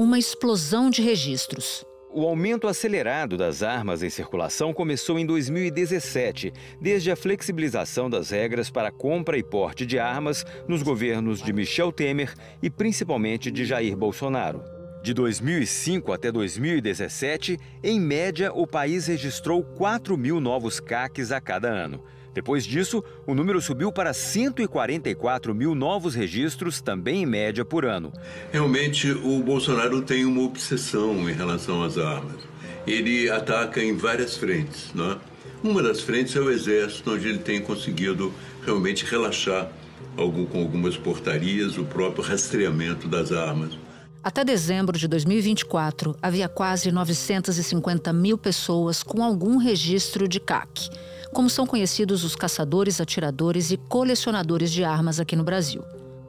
uma explosão de registros. O aumento acelerado das armas em circulação começou em 2017, desde a flexibilização das regras para compra e porte de armas nos governos de Michel Temer e principalmente de Jair Bolsonaro. De 2005 até 2017, em média, o país registrou 4.000 novos CACs a cada ano. Depois disso, o número subiu para 144.000 novos registros, também em média, por ano. Realmente, o Bolsonaro tem uma obsessão em relação às armas. Ele ataca em várias frentes, não é? Uma das frentes é o Exército, onde ele tem conseguido realmente relaxar com algumas portarias o próprio rastreamento das armas. Até dezembro de 2024, havia quase 950.000 pessoas com algum registro de CAC, como são conhecidos os caçadores, atiradores e colecionadores de armas aqui no Brasil.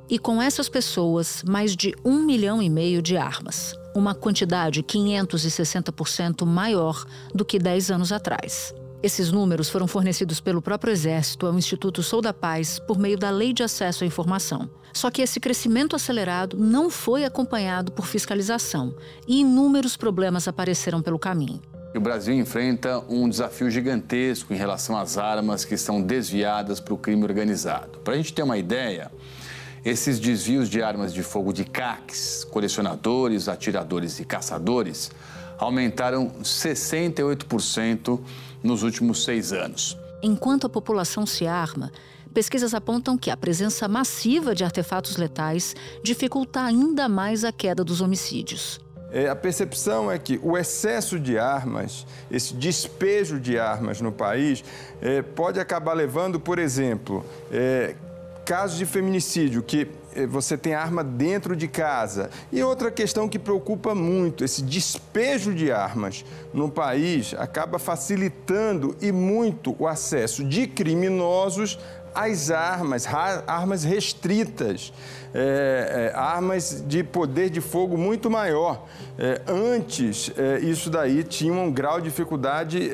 E com essas pessoas, mais de 1,5 milhão de armas, uma quantidade 560% maior do que 10 anos atrás. Esses números foram fornecidos pelo próprio Exército ao Instituto Sou da Paz por meio da Lei de Acesso à Informação. Só que esse crescimento acelerado não foi acompanhado por fiscalização e inúmeros problemas apareceram pelo caminho. O Brasil enfrenta um desafio gigantesco em relação às armas que estão desviadas para o crime organizado. Para a gente ter uma ideia, esses desvios de armas de fogo de CACs, colecionadores, atiradores e caçadores, aumentaram 68% nos últimos 6 anos. Enquanto a população se arma, pesquisas apontam que a presença massiva de artefatos letais dificulta ainda mais a queda dos homicídios. A percepção é que o excesso de armas, esse despejo de armas no país, pode acabar levando, por exemplo, casos de feminicídio, que você tem arma dentro de casa. E outra questão que preocupa muito, esse despejo de armas no país acaba facilitando e muito o acesso de criminosos às armas restritas, armas de poder de fogo muito maior. Antes, isso daí tinha um grau de dificuldade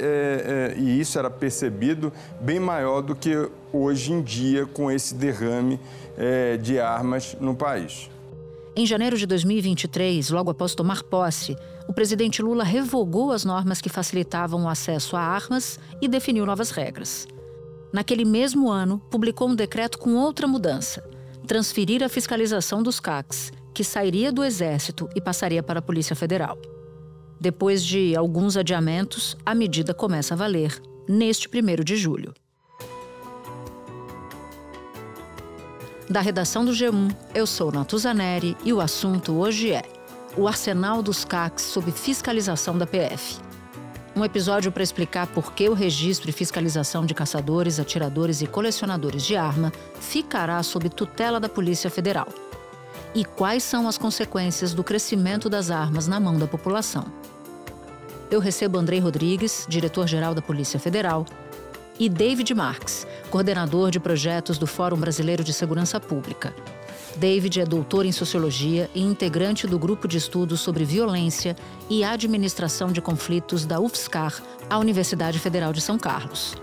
e isso era percebido bem maior do que hoje em dia com esse derrame de armas no país. Em janeiro de 2023, logo após tomar posse, o presidente Lula revogou as normas que facilitavam o acesso a armas e definiu novas regras. Naquele mesmo ano, publicou um decreto com outra mudança: transferir a fiscalização dos CACs, que sairia do Exército e passaria para a Polícia Federal. Depois de alguns adiamentos, a medida começa a valer neste 1º de julho. Da redação do G1, eu sou Natuza Neri e o assunto hoje é o arsenal dos CACs sob fiscalização da PF. Um episódio para explicar por que o registro e fiscalização de caçadores, atiradores e colecionadores de arma ficará sob tutela da Polícia Federal. E quais são as consequências do crescimento das armas na mão da população. Eu recebo Andrei Rodrigues, diretor-geral da Polícia Federal, e David Marques, coordenador de projetos do Fórum Brasileiro de Segurança Pública. David é doutor em Sociologia e integrante do Grupo de Estudos sobre Violência e Administração de Conflitos da UFSCar, a Universidade Federal de São Carlos.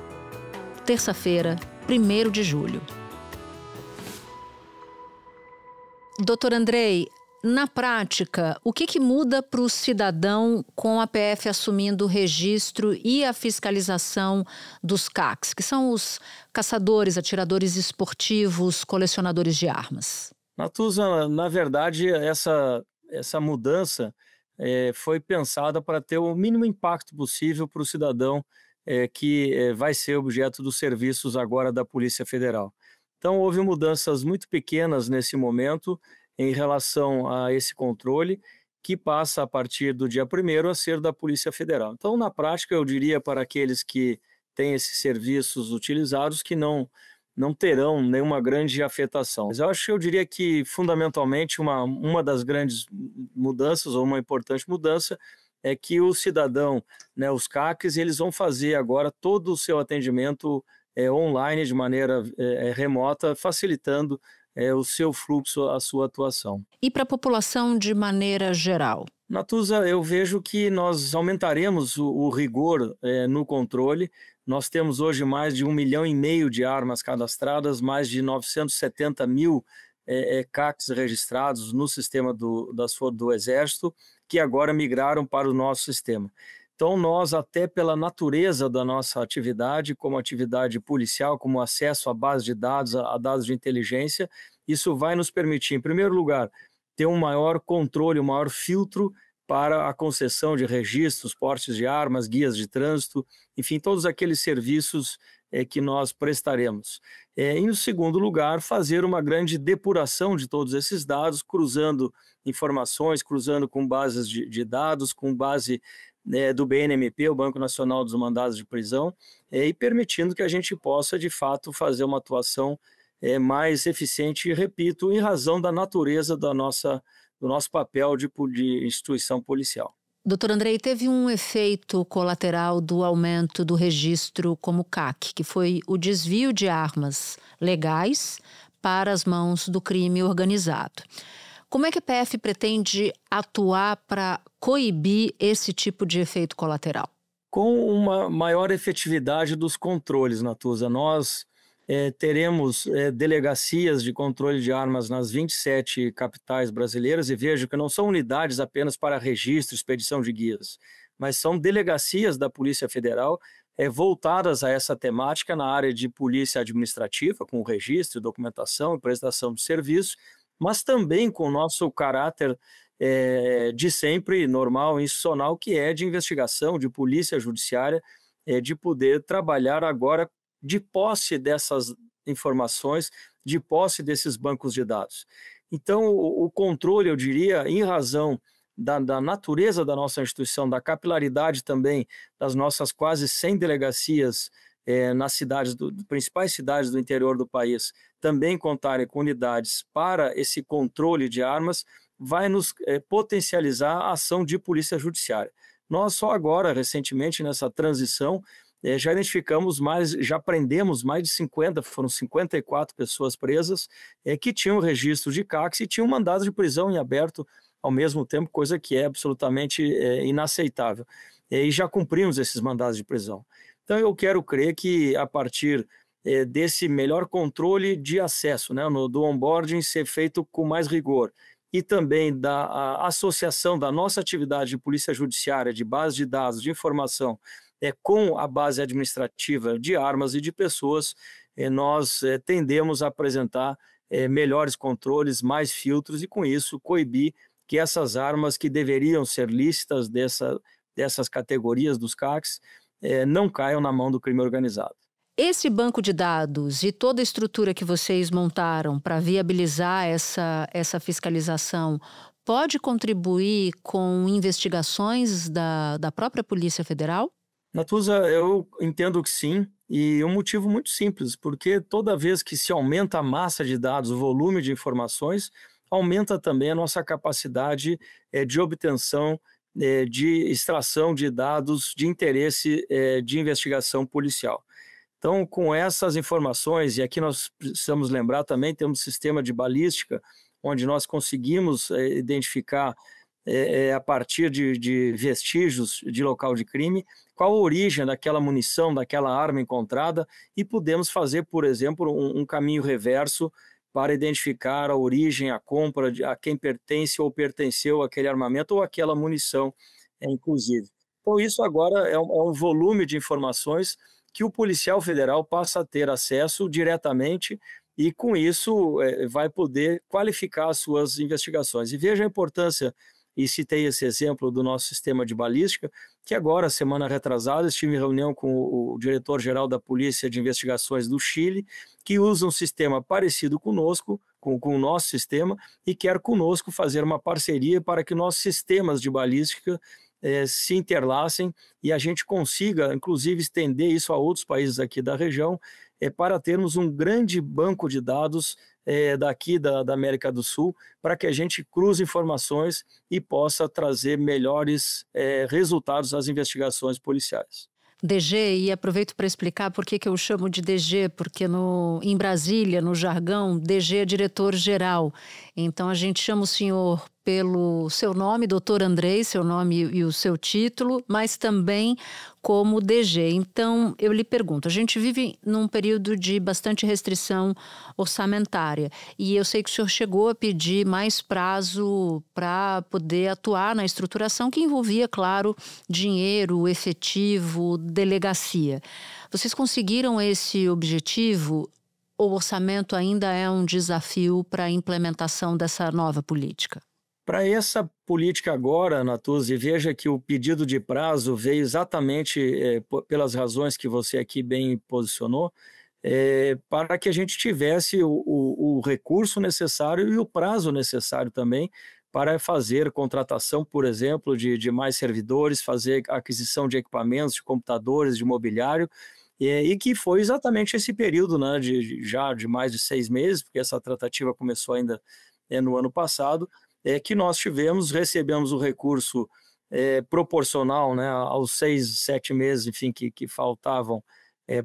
Terça-feira, 1º de julho. Doutor Andrei, na prática, o que muda para o cidadão com a PF assumindo o registro e a fiscalização dos CACs, que são os caçadores, atiradores esportivos, colecionadores de armas? Natuza, na verdade, essa mudança foi pensada para ter o mínimo impacto possível para o cidadão que vai ser objeto dos serviços agora da Polícia Federal. Então, houve mudanças muito pequenas nesse momento em relação a esse controle, que passa a partir do dia 1º a ser da Polícia Federal. Então, na prática, eu diria para aqueles que têm esses serviços utilizados que não terão nenhuma grande afetação. Mas eu diria que, fundamentalmente, uma das grandes mudanças, ou uma importante mudança, é que o cidadão, os CACs, eles vão fazer agora todo o seu atendimento online, de maneira remota, facilitando o seu fluxo, a sua atuação. E para a população de maneira geral? Natuza, eu vejo que nós aumentaremos o rigor no controle. Nós temos hoje mais de 1,5 milhão de armas cadastradas, mais de 970 mil CACs registrados no sistema do Exército, que agora migraram para o nosso sistema. Então, nós, até pela natureza da nossa atividade, como atividade policial, como acesso à base de dados, a dados de inteligência, isso vai nos permitir, em primeiro lugar, ter um maior controle, um maior filtro para a concessão de registros, portes de armas, guias de trânsito, enfim, todos aqueles serviços que nós prestaremos. E, no segundo lugar, fazer uma grande depuração de todos esses dados, cruzando informações, cruzando com bases de dados, com base do BNMP, o Banco Nacional dos Mandados de Prisão, e permitindo que a gente possa, de fato, fazer uma atuação mais eficiente, e, repito, em razão da natureza do nosso papel de instituição policial. Doutor Andrei, teve um efeito colateral do aumento do registro como CAC, que foi o desvio de armas legais para as mãos do crime organizado. Como é que a PF pretende atuar para coibir esse tipo de efeito colateral? Com uma maior efetividade dos controles, Natuza. Nós teremos delegacias de controle de armas nas 27 capitais brasileiras, e vejo que não são unidades apenas para registro, expedição de guias, mas são delegacias da Polícia Federal voltadas a essa temática na área de polícia administrativa, com registro, documentação e prestação de serviço, mas também com o nosso caráter de sempre normal, institucional, que é de investigação, de polícia judiciária, de poder trabalhar agora de posse dessas informações, de posse desses bancos de dados. Então, o controle, eu diria, em razão da natureza da nossa instituição, da capilaridade também das nossas quase 100 delegacias nas principais cidades do interior do país, também contarem com unidades para esse controle de armas, vai nos potencializar a ação de polícia judiciária. Nós só agora, recentemente, nessa transição, já identificamos já prendemos mais de 50, foram 54 pessoas presas, que tinham registro de CACs e tinham mandado de prisão em aberto ao mesmo tempo, coisa que é absolutamente inaceitável. E já cumprimos esses mandados de prisão. Então, eu quero crer que, a partir desse melhor controle de acesso, né, do onboarding ser feito com mais rigor, e também da associação da nossa atividade de polícia judiciária, de base de dados, de informação, com a base administrativa de armas e de pessoas, nós tendemos a apresentar melhores controles, mais filtros, e, com isso, coibir que essas armas que deveriam ser lícitas dessas categorias dos CACs não caiam na mão do crime organizado. Esse banco de dados e toda a estrutura que vocês montaram para viabilizar essa fiscalização pode contribuir com investigações da própria Polícia Federal? Natuza, eu entendo que sim, e um motivo muito simples, porque toda vez que se aumenta a massa de dados, o volume de informações, aumenta também a nossa capacidade de obtenção, de extração de dados de interesse de investigação policial. Então, com essas informações, e aqui nós precisamos lembrar também, temos um sistema de balística, onde nós conseguimos identificar, a partir de vestígios de local de crime, qual a origem daquela munição, daquela arma encontrada, e podemos fazer, por exemplo, um caminho reverso para identificar a origem, a compra, a quem pertence ou pertenceu aquele armamento ou aquela munição, inclusive. Então, isso agora é um volume de informações que o policial federal passa a ter acesso diretamente, e, com isso, vai poder qualificar as suas investigações. E veja a importância, e citei esse exemplo do nosso sistema de balística, que agora, semana retrasada, estive em reunião com o diretor-geral da Polícia de Investigações do Chile, que usa um sistema parecido conosco, com o nosso sistema, e quer conosco fazer uma parceria para que nossos sistemas de balística se interlacem e a gente consiga, inclusive, estender isso a outros países aqui da região, para termos um grande banco de dados daqui da América do Sul, para que a gente cruze informações e possa trazer melhores resultados às investigações policiais. DG, e aproveito para explicar por que eu chamo de DG, porque em Brasília, no jargão, DG é diretor-geral. Então, a gente chama o senhor pelo seu nome, Dr. Andrei, seu nome e o seu título, mas também como DG. Então, eu lhe pergunto, a gente vive num período de bastante restrição orçamentária e eu sei que o senhor chegou a pedir mais prazo para poder atuar na estruturação que envolvia, claro, dinheiro, efetivo, delegacia. Vocês conseguiram esse objetivo? O orçamento ainda é um desafio para a implementação dessa nova política? Para essa política agora, Natuzzi, veja que o pedido de prazo veio exatamente pelas razões que você aqui bem posicionou, para que a gente tivesse o recurso necessário e o prazo necessário também para fazer contratação, por exemplo, de mais servidores, fazer aquisição de equipamentos, de computadores, de mobiliário, e que foi exatamente esse período, né, já de mais de 6 meses, porque essa tratativa começou ainda no ano passado, que nós recebemos o recurso proporcional, né, aos 6, 7 meses, enfim, que faltavam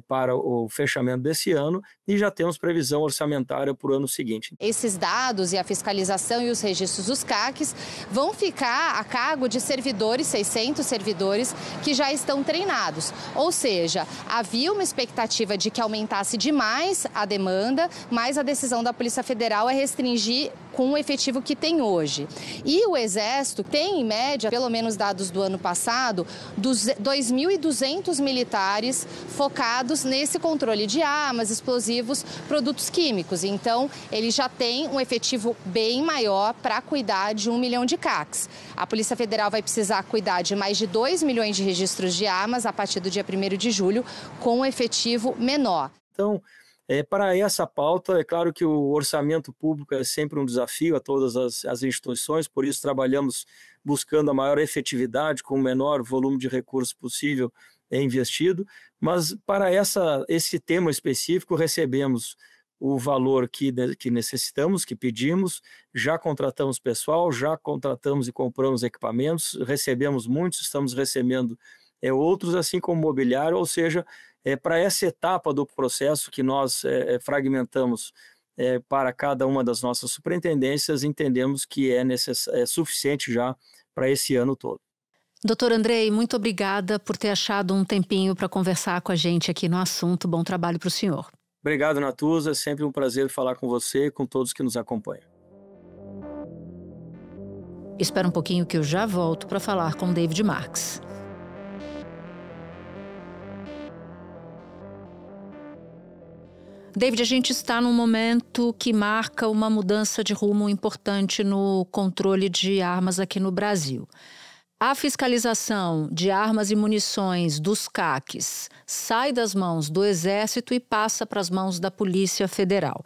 para o fechamento desse ano, e já temos previsão orçamentária para o ano seguinte. Esses dados e a fiscalização e os registros dos CACs vão ficar a cargo de servidores, 600 servidores, que já estão treinados. Ou seja, havia uma expectativa de que aumentasse demais a demanda, mas a decisão da Polícia Federal é restringir com o efetivo que tem hoje. E o Exército tem, em média, pelo menos dados do ano passado, 2.200 militares focados nesse controle de armas, explosivos, produtos químicos. Então, ele já tem um efetivo bem maior para cuidar de 1 milhão de CACs. A Polícia Federal vai precisar cuidar de mais de 2 milhões de registros de armas a partir do dia 1º de julho, com um efetivo menor. Então, para essa pauta, é claro que o orçamento público é sempre um desafio a todas as instituições, por isso trabalhamos buscando a maior efetividade, com o menor volume de recursos possível investido, mas para esse tema específico recebemos o valor que necessitamos, que pedimos, já contratamos pessoal, já contratamos e compramos equipamentos, recebemos muitos, estamos recebendo outros, assim como mobiliário, ou seja, para essa etapa do processo que nós fragmentamos para cada uma das nossas superintendências, entendemos que é suficiente já para esse ano todo. Doutor Andrei, muito obrigada por ter achado um tempinho para conversar com a gente aqui no assunto. Bom trabalho para o senhor. Obrigado, Natuza. É sempre um prazer falar com você e com todos que nos acompanham. Espera um pouquinho que eu já volto para falar com David Marques. David, a gente está num momento que marca uma mudança de rumo importante no controle de armas aqui no Brasil. A fiscalização de armas e munições dos CACs sai das mãos do Exército e passa para as mãos da Polícia Federal.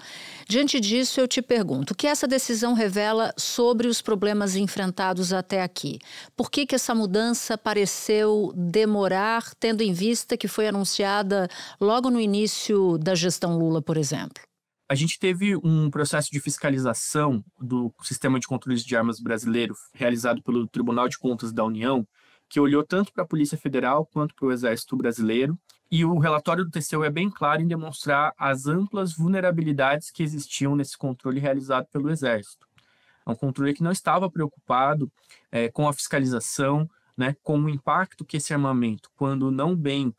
Diante disso, eu te pergunto, o que essa decisão revela sobre os problemas enfrentados até aqui? Por que essa mudança pareceu demorar, tendo em vista que foi anunciada logo no início da gestão Lula, por exemplo? A gente teve um processo de fiscalização do Sistema de Controles de Armas brasileiro realizado pelo Tribunal de Contas da União, que olhou tanto para a Polícia Federal quanto para o Exército Brasileiro. E o relatório do TCU é bem claro em demonstrar as amplas vulnerabilidades que existiam nesse controle realizado pelo Exército. É um controle que não estava preocupado com a fiscalização, né, com o impacto que esse armamento, quando não bem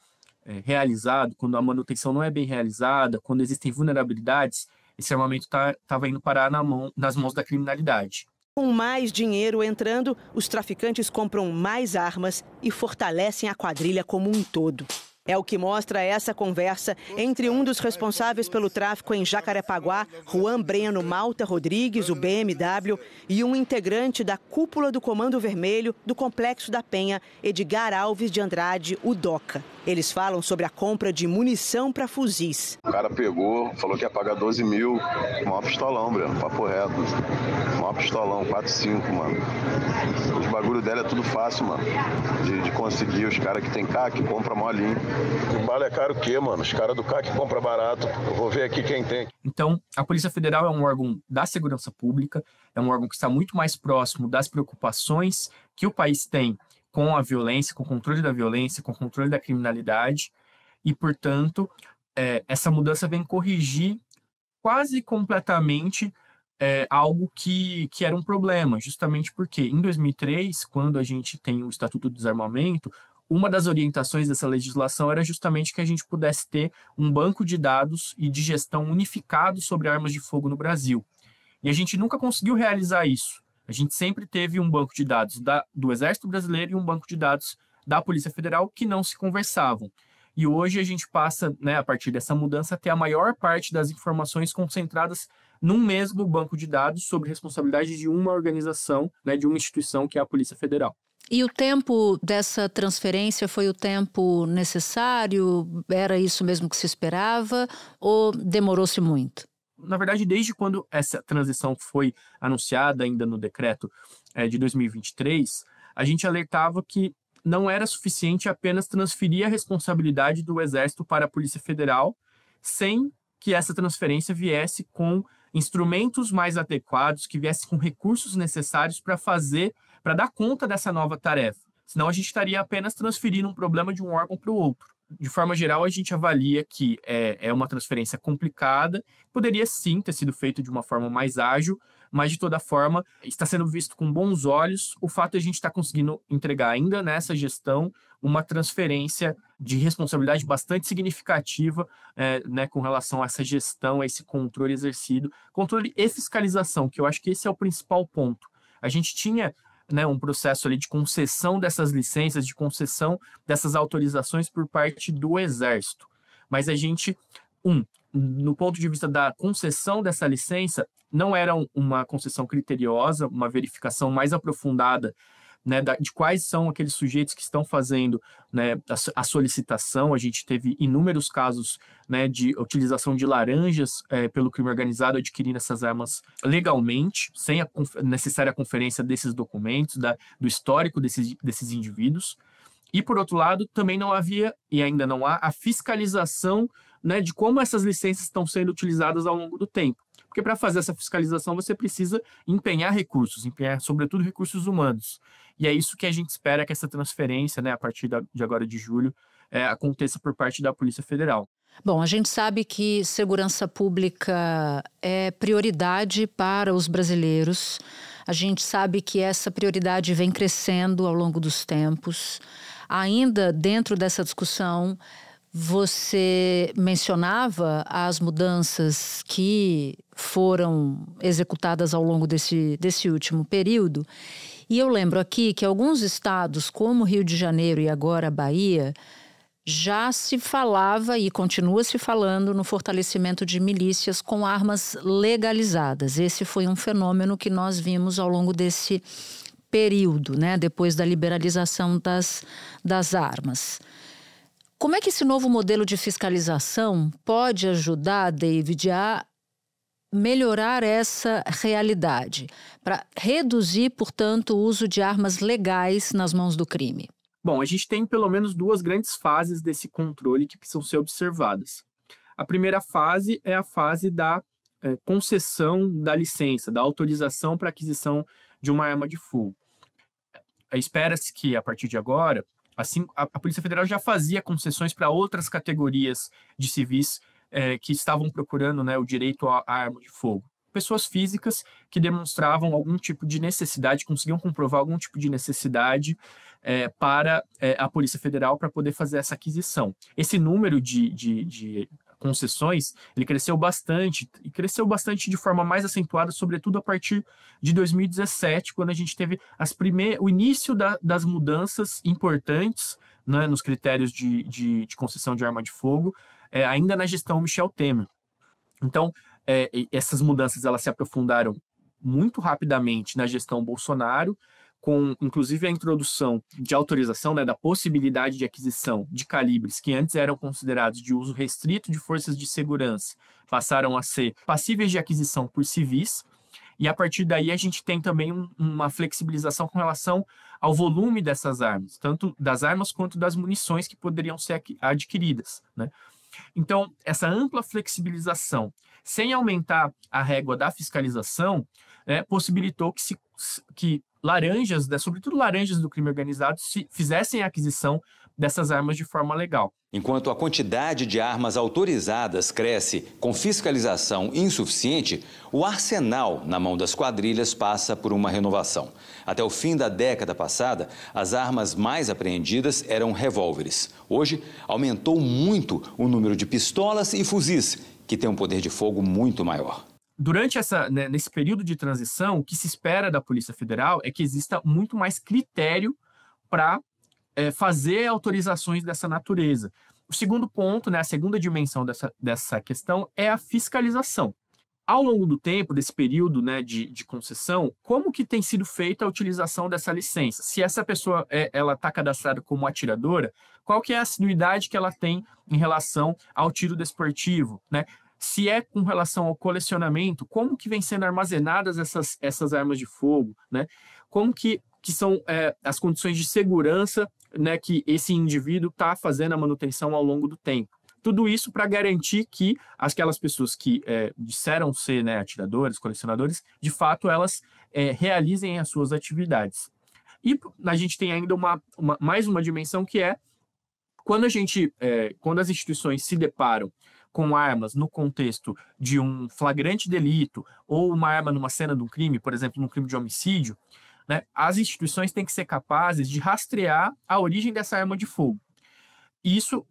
realizado, quando a manutenção não é bem realizada, quando existem vulnerabilidades, esse armamento estava indo parar nas mãos da criminalidade. Com mais dinheiro entrando, os traficantes compram mais armas e fortalecem a quadrilha como um todo. É o que mostra essa conversa entre um dos responsáveis pelo tráfico em Jacarepaguá, Juan Breno Malta Rodrigues, o BMW, e um integrante da cúpula do Comando Vermelho do Complexo da Penha, Edgar Alves de Andrade, o DOCA. Eles falam sobre a compra de munição para fuzis. O cara pegou, falou que ia pagar 12 mil, maior pistolão, Breno, papo reto. Maior pistolão, 4,5, mano. Os bagulho dela é tudo fácil, mano, de conseguir. Os caras que tem CAC, compra molinho. O bala é caro o quê, mano? Os caras do CAC compram barato. Eu vou ver aqui quem tem. Então, a Polícia Federal é um órgão da segurança pública, é um órgão que está muito mais próximo das preocupações que o país tem com a violência, com o controle da violência, com o controle da criminalidade, e, portanto, essa mudança vem corrigir quase completamente algo que era um problema, justamente porque em 2003, quando a gente tem o Estatuto do Desarmamento, uma das orientações dessa legislação era justamente que a gente pudesse ter um banco de dados e de gestão unificado sobre armas de fogo no Brasil. E a gente nunca conseguiu realizar isso. A gente sempre teve um banco de dados do Exército Brasileiro e um banco de dados da Polícia Federal que não se conversavam. E hoje a gente passa, né, a partir dessa mudança, a ter a maior parte das informações concentradas num mesmo banco de dados sob responsabilidade de uma organização, né, de uma instituição que é a Polícia Federal. E o tempo dessa transferência foi o tempo necessário? Era isso mesmo que se esperava ou demorou-se muito? Na verdade, desde quando essa transição foi anunciada ainda no decreto de 2023, a gente alertava que não era suficiente apenas transferir a responsabilidade do Exército para a Polícia Federal sem que essa transferência viesse com instrumentos mais adequados, que viesse com recursos necessários para dar conta dessa nova tarefa. Senão a gente estaria apenas transferindo um problema de um órgão para o outro. De forma geral, a gente avalia que é uma transferência complicada, poderia sim ter sido feito de uma forma mais ágil, mas de toda forma está sendo visto com bons olhos o fato de a gente estar conseguindo entregar ainda nessa gestão uma transferência de responsabilidade bastante significativa, né, com relação a essa gestão, a esse controle exercido, controle e fiscalização, que eu acho que esse é o principal ponto. A gente tinha, né, um processo ali de concessão dessas licenças, de concessão dessas autorizações por parte do Exército. Mas a gente, no ponto de vista da concessão dessa licença, não era uma concessão criteriosa, uma verificação mais aprofundada, né, de quais são aqueles sujeitos que estão fazendo, né, a solicitação. A gente teve inúmeros casos, né, de utilização de laranjas pelo crime organizado adquirindo essas armas legalmente, sem a necessária conferência desses documentos, do histórico desses indivíduos. E, por outro lado, também não havia, e ainda não há, a fiscalização, né, de como essas licenças estão sendo utilizadas ao longo do tempo. Porque para fazer essa fiscalização você precisa empenhar recursos, sobretudo recursos humanos. E é isso que a gente espera que essa transferência, né, a partir de agora de julho, aconteça por parte da Polícia Federal. Bom, a gente sabe que segurança pública é prioridade para os brasileiros. A gente sabe que essa prioridade vem crescendo ao longo dos tempos. Ainda dentro dessa discussão, você mencionava as mudanças que foram executadas ao longo desse último período. E eu lembro aqui que alguns estados, como Rio de Janeiro e agora Bahia, já se falava e continua se falando no fortalecimento de milícias com armas legalizadas. Esse foi um fenômeno que nós vimos ao longo desse período, né, depois da liberalização das armas. Como é que esse novo modelo de fiscalização pode ajudar, David, a melhorar essa realidade, para reduzir, portanto, o uso de armas legais nas mãos do crime? Bom, a gente tem pelo menos duas grandes fases desse controle que precisam ser observadas. A primeira fase é a fase da concessão da licença, da autorização para aquisição de uma arma de fogo. Espera-se que, a partir de agora, assim, a Polícia Federal já fazia concessões para outras categorias de civis que estavam procurando, né, o direito à arma de fogo. Pessoas físicas que demonstravam algum tipo de necessidade, conseguiam comprovar algum tipo de necessidade para a Polícia Federal para poder fazer essa aquisição. Esse número de concessões, ele cresceu bastante, e cresceu bastante de forma mais acentuada, sobretudo a partir de 2017, quando a gente teve o início das mudanças importantes, né, nos critérios de concessão de arma de fogo, ainda na gestão Michel Temer. Então, essas mudanças elas se aprofundaram muito rapidamente na gestão Bolsonaro, com inclusive a introdução de autorização, né, da possibilidade de aquisição de calibres que antes eram considerados de uso restrito de forças de segurança, passaram a ser passíveis de aquisição por civis, e a partir daí a gente tem também uma flexibilização com relação ao volume dessas armas, tanto das armas quanto das munições que poderiam ser adquiridas, né? Então, essa ampla flexibilização, sem aumentar a régua da fiscalização, possibilitou que laranjas, né, sobretudo laranjas do crime organizado, se fizessem a aquisição dessas armas de forma legal. Enquanto a quantidade de armas autorizadas cresce com fiscalização insuficiente, o arsenal na mão das quadrilhas passa por uma renovação. Até o fim da década passada, as armas mais apreendidas eram revólveres. Hoje, aumentou muito o número de pistolas e fuzis, que têm um poder de fogo muito maior. Durante nesse período de transição, o que se espera da Polícia Federal é que exista muito mais critério para fazer autorizações dessa natureza. O segundo ponto, né, a segunda dimensão dessa questão é a fiscalização. Ao longo do tempo, desse período, né, de concessão, como que tem sido feita a utilização dessa licença? Se essa pessoa ela está cadastrada como atiradora, qual que é a assiduidade que ela tem em relação ao tiro desportivo, né? Se é com relação ao colecionamento, como que vem sendo armazenadas essas armas de fogo, né? Como que são as condições de segurança, né, que esse indivíduo está fazendo a manutenção ao longo do tempo. Tudo isso para garantir que aquelas pessoas que disseram ser, né, atiradoras, colecionadores, de fato elas realizem as suas atividades. E a gente tem ainda mais uma dimensão que é quando as instituições se deparam com armas no contexto de um flagrante delito ou uma arma numa cena de um crime, por exemplo, num crime de homicídio, né, as instituições têm que ser capazes de rastrear a origem dessa arma de fogo. Isso,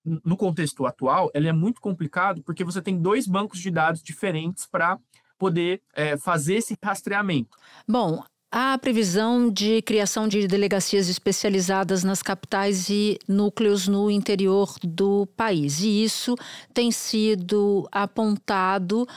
no contexto atual, ele é muito complicado porque você tem 2 bancos de dados diferentes para poder fazer esse rastreamento. Bom, há a previsão de criação de delegacias especializadas nas capitais e núcleos no interior do país. E isso tem sido apontado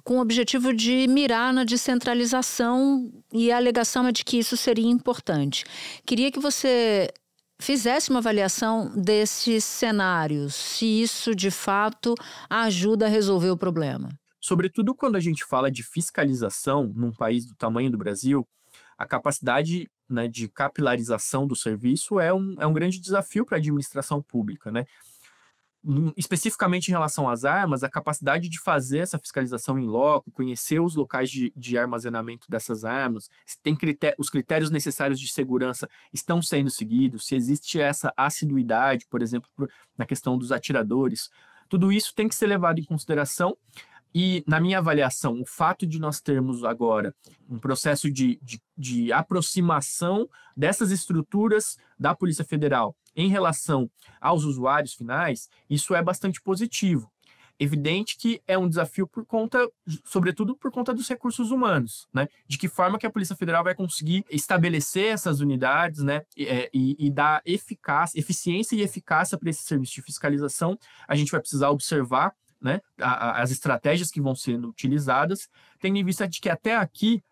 com o objetivo de mirar na descentralização, e a alegação é de que isso seria importante. Queria que você fizesse uma avaliação desses cenários, se isso de fato ajuda a resolver o problema. Sobretudo quando a gente fala de fiscalização num país do tamanho do Brasil, a capacidade, né, de capilarização do serviço é um grande desafio para a administração pública, né? Especificamente em relação às armas, a capacidade de fazer essa fiscalização em loco, conhecer os locais de armazenamento dessas armas, se tem os critérios necessários de segurança estão sendo seguidos, se existe essa assiduidade, por exemplo, na questão dos atiradores. Tudo isso tem que ser levado em consideração e, na minha avaliação, o fato de nós termos agora um processo de aproximação dessas estruturas da Polícia Federal em relação aos usuários finais, isso é bastante positivo. Evidente que é um desafio sobretudo por conta dos recursos humanos, né? De que forma que a Polícia Federal vai conseguir estabelecer essas unidades, né? E dar eficiência e eficácia para esse serviço de fiscalização. A gente vai precisar observar, né, as estratégias que vão sendo utilizadas, tendo em vista de que até aqui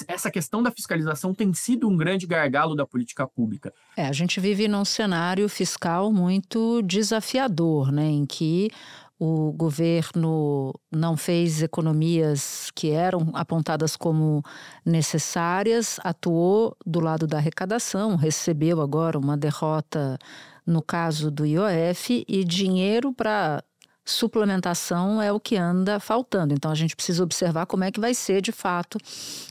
essa questão da fiscalização tem sido um grande gargalo da política pública. A gente vive num cenário fiscal muito desafiador, né, em que o governo não fez economias que eram apontadas como necessárias, atuou do lado da arrecadação, recebeu agora uma derrota no caso do IOF, e dinheiro para suplementação é o que anda faltando. Então a gente precisa observar como é que vai ser de fato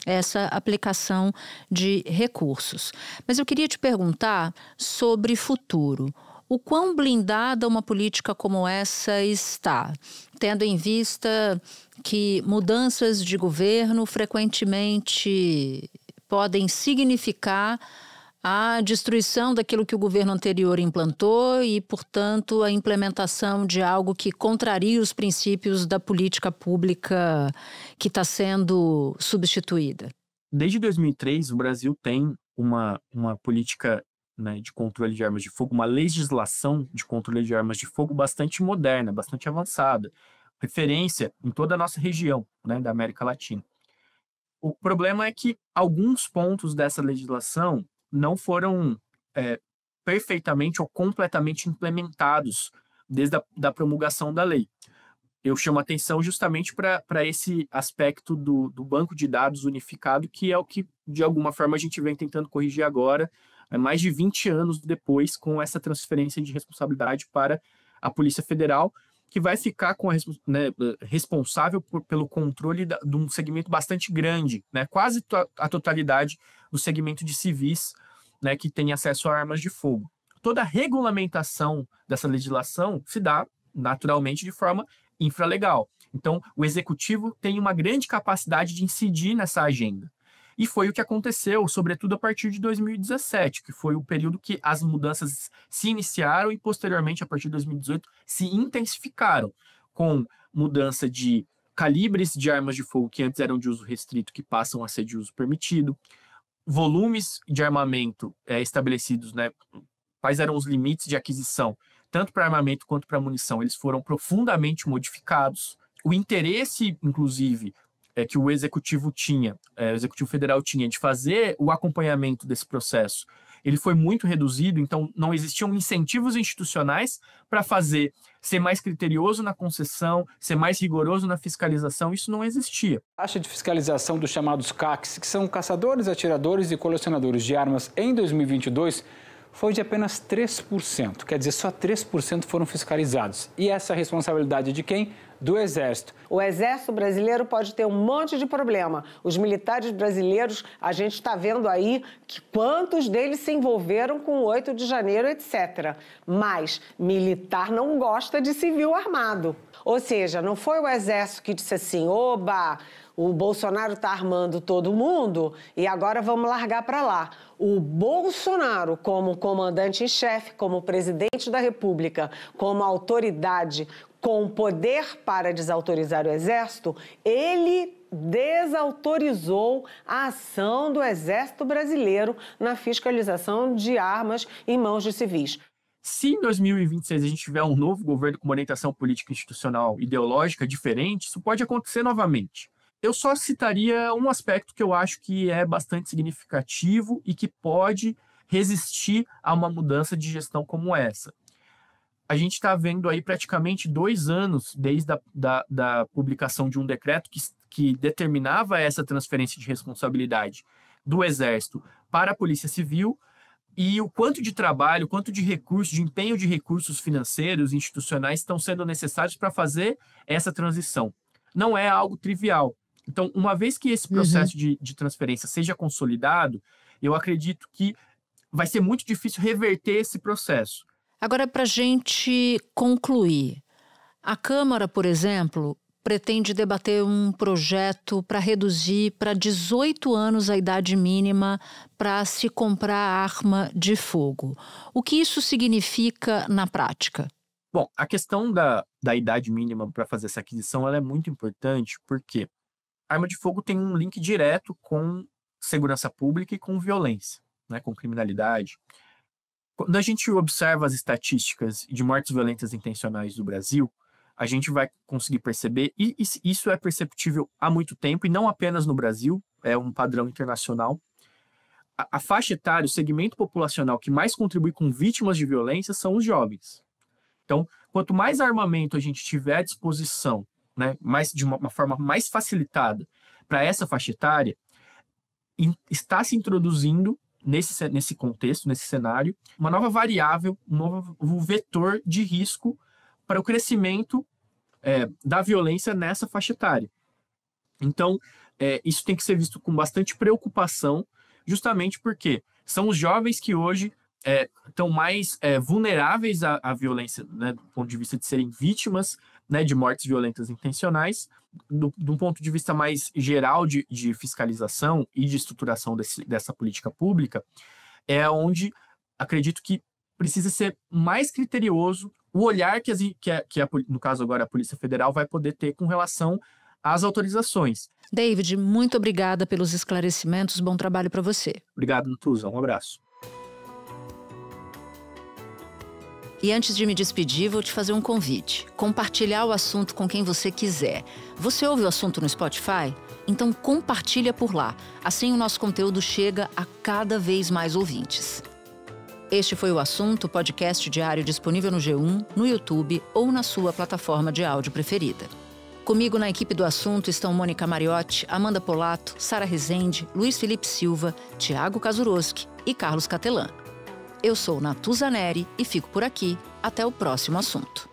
essa aplicação de recursos. Mas eu queria te perguntar sobre futuro. O quão blindada uma política como essa está, tendo em vista que mudanças de governo frequentemente podem significar a destruição daquilo que o governo anterior implantou e, portanto, a implementação de algo que contraria os princípios da política pública que está sendo substituída? Desde 2003, o Brasil tem uma política, né, de controle de armas de fogo, uma legislação de controle de armas de fogo bastante moderna, bastante avançada, referência em toda a nossa região, né, da América Latina. O problema é que alguns pontos dessa legislação não foram perfeitamente ou completamente implementados desde a promulgação da lei. Eu chamo a atenção justamente para esse aspecto do banco de dados unificado, que é o que, de alguma forma, a gente vem tentando corrigir agora, mais de 20 anos depois, com essa transferência de responsabilidade para a Polícia Federal, que vai ficar com responsável pelo controle de um segmento bastante grande, né, quase a totalidade do segmento de civis, né, que tem acesso a armas de fogo. Toda a regulamentação dessa legislação se dá naturalmente de forma infralegal. Então, o executivo tem uma grande capacidade de incidir nessa agenda. E foi o que aconteceu, sobretudo a partir de 2017, que foi o período que as mudanças se iniciaram e, posteriormente, a partir de 2018, se intensificaram, com mudança de calibres de armas de fogo que antes eram de uso restrito, que passam a ser de uso permitido, volumes de armamento estabelecidos, né? Quais eram os limites de aquisição, tanto para armamento quanto para munição, eles foram profundamente modificados. O interesse, inclusive, que o Executivo o Executivo Federal tinha de fazer o acompanhamento desse processo, ele foi muito reduzido, então não existiam incentivos institucionais para ser mais criterioso na concessão, ser mais rigoroso na fiscalização, isso não existia. A taxa de fiscalização dos chamados CACs, que são caçadores, atiradores e colecionadores de armas, em 2022, foi de apenas 3%, quer dizer, só 3% foram fiscalizados. E essa responsabilidade de quem? Do Exército. O Exército brasileiro pode ter um monte de problema. Os militares brasileiros, a gente está vendo aí que quantos deles se envolveram com o 8 de janeiro, etc. Mas militar não gosta de civil armado. Ou seja, não foi o Exército que disse assim, oba, o Bolsonaro está armando todo mundo e agora vamos largar para lá. O Bolsonaro, como comandante em chefe, como presidente da República, como autoridade com poder para desautorizar o Exército, ele desautorizou a ação do Exército brasileiro na fiscalização de armas em mãos de civis. Se em 2026 a gente tiver um novo governo com uma orientação política institucional ideológica diferente, isso pode acontecer novamente. Eu só citaria um aspecto que eu acho que é bastante significativo e que pode resistir a uma mudança de gestão como essa. A gente está vendo aí praticamente 2 anos desde da publicação de um decreto que determinava essa transferência de responsabilidade do Exército para a Polícia Civil e o quanto de trabalho, quanto de recursos, de empenho de recursos financeiros e institucionais estão sendo necessários para fazer essa transição. Não é algo trivial. Então, uma vez que esse processo de transferência seja consolidado, eu acredito que vai ser muito difícil reverter esse processo. Agora, para a gente concluir, a Câmara, por exemplo, pretende debater um projeto para reduzir para 18 anos a idade mínima para se comprar arma de fogo. O que isso significa na prática? Bom, a questão da idade mínima para fazer essa aquisição ela é muito importante porque a arma de fogo tem um link direto com segurança pública e com violência, né, com criminalidade. Quando a gente observa as estatísticas de mortes violentas intencionais do Brasil, a gente vai conseguir perceber, e isso é perceptível há muito tempo, e não apenas no Brasil, é um padrão internacional. A faixa etária, o segmento populacional que mais contribui com vítimas de violência são os jovens. Então, quanto mais armamento a gente tiver à disposição, né, de uma forma mais facilitada para essa faixa etária, está se introduzindo nesse contexto, nesse cenário, uma nova variável, um novo vetor de risco para o crescimento da violência nessa faixa etária. Então, isso tem que ser visto com bastante preocupação, justamente porque são os jovens que hoje estão mais vulneráveis à violência, né, do ponto de vista de serem vítimas, né, de mortes violentas intencionais, de um ponto de vista mais geral de fiscalização e de estruturação dessa política pública, é onde acredito que precisa ser mais criterioso o olhar que no caso agora a Polícia Federal vai poder ter com relação às autorizações. David, muito obrigada pelos esclarecimentos, bom trabalho para você. Obrigado, Natuza, um abraço. E antes de me despedir, vou te fazer um convite. Compartilhar o assunto com quem você quiser. Você ouve o assunto no Spotify? Então compartilha por lá. Assim o nosso conteúdo chega a cada vez mais ouvintes. Este foi o Assunto, podcast diário disponível no G1, no YouTube ou na sua plataforma de áudio preferida. Comigo na equipe do Assunto estão Mônica Mariotti, Amanda Polato, Sara Rezende, Luiz Felipe Silva, Tiago Kazuroski e Carlos Catelan. Eu sou Natuza Neri e fico por aqui. Até o próximo assunto.